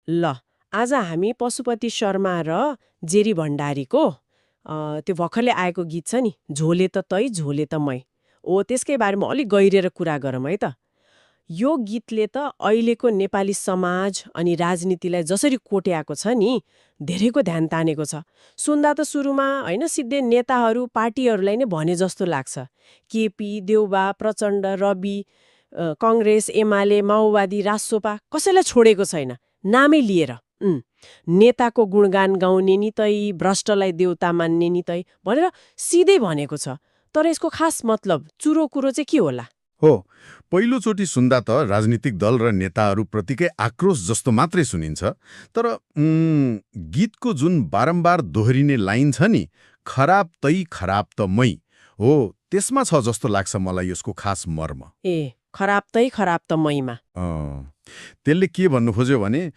ल, आज हामी पशुपति शर्मा र जेरी भण्डारीको त्यो भर्खरले आएको गीत छ नि, झोले त तै झोले त मै, त्यसकै बारेमा अलिक गहिरेर कुरा गरौँ है त। यो गीतले त अहिलेको नेपाली समाज अनि राजनीतिलाई जसरी कोट्याएको छ नि, धेरैको ध्यान तानेको छ। सुन्दा त सुरुमा होइन सिधै नेताहरू पार्टीहरूलाई नै भने जस्तो लाग्छ। केपी, देउबा, प्रचण्ड, रवि, कङ्ग्रेस, एमाले, माओवादी, रासोपा कसैलाई छोडेको छैन, नामै लिएर। नेताको गुणगान गाउने नि तै, भ्रष्टलाई देउता मान्ने नि तै भनेर सिधै भनेको छ। तर यसको खास मतलब चुरो कुरो चाहिँ के होला? हो, पहिलोचोटि सुन्दा त राजनीतिक दल र नेताहरूप्रतिकै आक्रोश जस्तो मात्रै सुनिन्छ। तर गीतको जुन बारम्बार दोहोरिने लाइन छ नि, खराब त मै हो, त्यसमा छ जस्तो लाग्छ मलाई यसको खास मर्म। खराब त मैमा त्यसले के भन्नु खोज्यो भने